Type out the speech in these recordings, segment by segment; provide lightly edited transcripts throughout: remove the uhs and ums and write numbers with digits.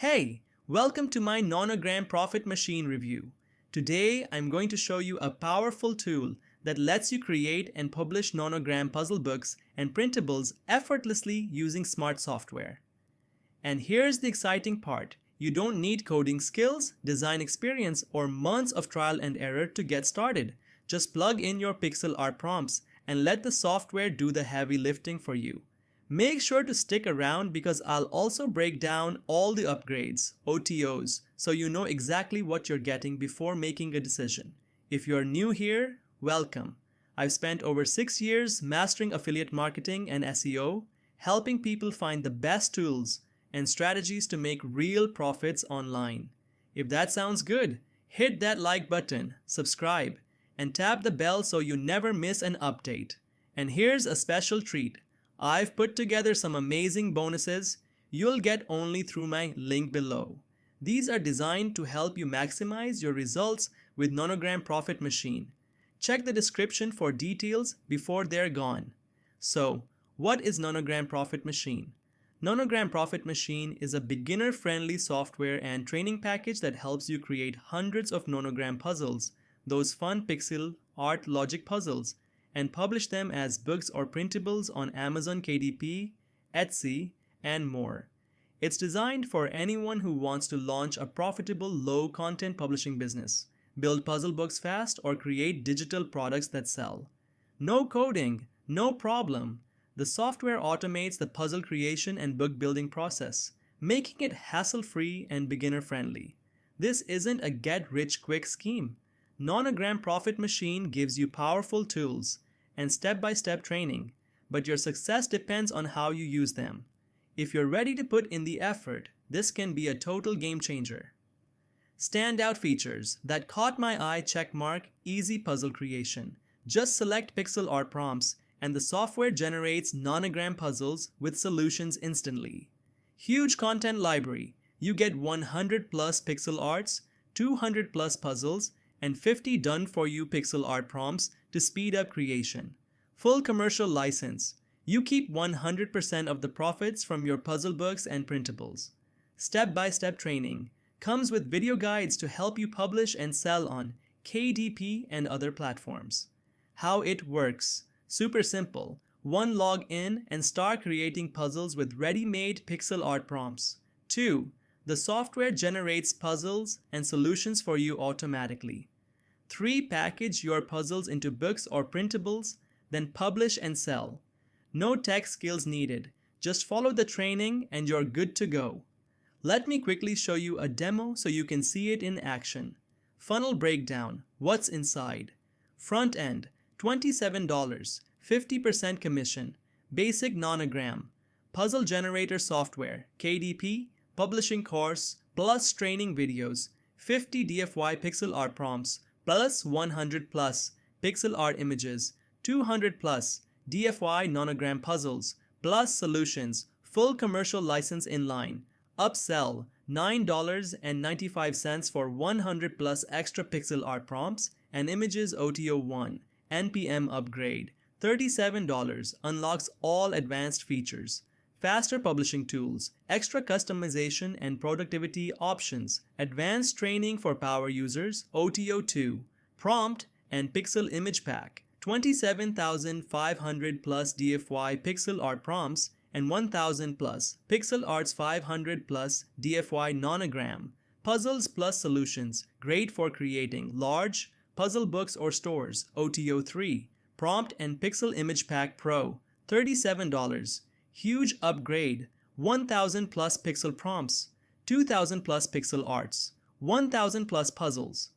Hey, welcome to my Nonogram Profit Machine review. Today, I'm going to show you a powerful tool that lets you create and publish nonogram puzzle books and printables effortlessly using smart software. And here's the exciting part. You don't need coding skills, design experience, or months of trial and error to get started. Just plug in your pixel art prompts and let the software do the heavy lifting for you. Make sure to stick around because I'll also break down all the upgrades, OTOs, so you know exactly what you're getting before making a decision. If you're new here, welcome. I've spent over 6 years mastering affiliate marketing and SEO, helping people find the best tools and strategies to make real profits online. If that sounds good, hit that like button, subscribe, and tap the bell so you never miss an update. And here's a special treat. I've put together some amazing bonuses you'll get only through my link below. These are designed to help you maximize your results with Nonogram Profit Machine. Check the description for details before they're gone. So, what is Nonogram Profit Machine? Nonogram Profit Machine is a beginner-friendly software and training package that helps you create hundreds of nonogram puzzles, those fun pixel art logic puzzles, and publish them as books or printables on Amazon KDP, Etsy, and more. It's designed for anyone who wants to launch a profitable low-content publishing business, build puzzle books fast, or create digital products that sell. No coding, no problem. The software automates the puzzle creation and book building process, making it hassle-free and beginner-friendly. This isn't a get-rich-quick scheme. Nonogram Profit Machine gives you powerful tools and step-by-step training, but your success depends on how you use them. If you're ready to put in the effort, this can be a total game changer. Standout features that caught my eye: checkmark, easy puzzle creation. Just select pixel art prompts and the software generates nonogram puzzles with solutions instantly. Huge content library. You get 100 plus pixel arts, 200 plus puzzles, and 50 done-for-you pixel art prompts to speed up creation. Full commercial license. You keep 100% of the profits from your puzzle books and printables. Step-by-step training. Comes with video guides to help you publish and sell on KDP and other platforms. How it works. Super simple. One, log in and start creating puzzles with ready-made pixel art prompts. 2. The software generates puzzles and solutions for you automatically. 3. Package your puzzles into books or printables, then publish and sell. No tech skills needed. Just follow the training and you're good to go. Let me quickly show you a demo so you can see it in action. Funnel breakdown. What's inside? Front end, $27, 50% commission. Basic nonogram. Puzzle generator software, KDP, publishing course, plus training videos, 50 DFY pixel art prompts, plus 100 plus pixel art images, 200 plus DFY nonogram puzzles, plus solutions, full commercial license inline. Upsell, $9.95 for 100 plus extra pixel art prompts and images. OTO 1, NPM upgrade, $37, unlocks all advanced features. Faster publishing tools, extra customization and productivity options, advanced training for power users. OTO 2, prompt and pixel image pack, 27,500 plus DFY pixel art prompts and 1,000 plus pixel arts. 500 plus DFY nonogram puzzles plus solutions, great for creating large puzzle books or stores. OTO 3, prompt and pixel image pack pro, $37. Huge upgrade, 1,000 plus pixel prompts, 2,000 plus pixel arts, 1,000 plus puzzles.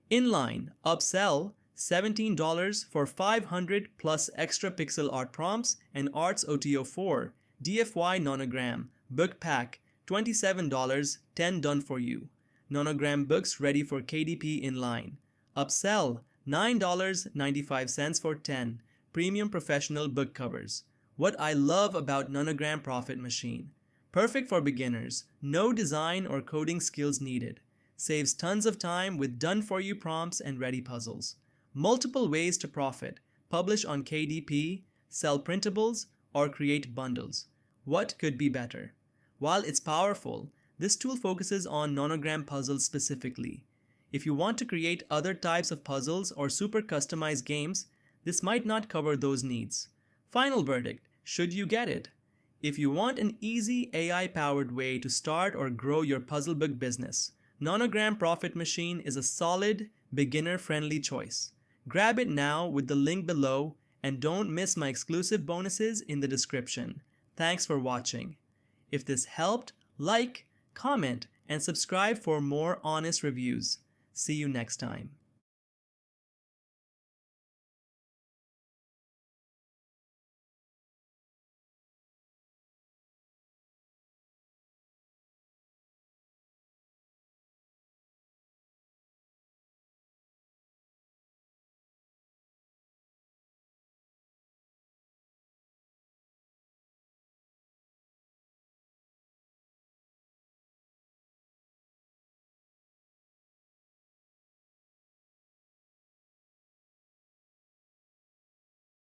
Inline, upsell, $17 for 500 plus extra pixel art prompts and arts. OTO 4, DFY nonogram, book pack, $27, 10 done for you. Nonogram books ready for KDP inline. Upsell, $9.95 for 10 premium professional book covers. What I love about Nonogram Profit Machine. Perfect for beginners, no design or coding skills needed. Saves tons of time with done-for-you prompts and ready puzzles. Multiple ways to profit. Publish on KDP, sell printables, or create bundles. What could be better? While it's powerful, This tool focuses on nonogram puzzles specifically. If you want to create other types of puzzles or super customized games, this might not cover those needs. Final verdict: should you get it? If you want an easy AI-powered way to start or grow your puzzle book business, Nonogram Profit Machine is a solid, beginner-friendly choice. Grab it now with the link below, and don't miss my exclusive bonuses in the description. Thanks for watching. If this helped, like, comment, and subscribe for more honest reviews. See you next time.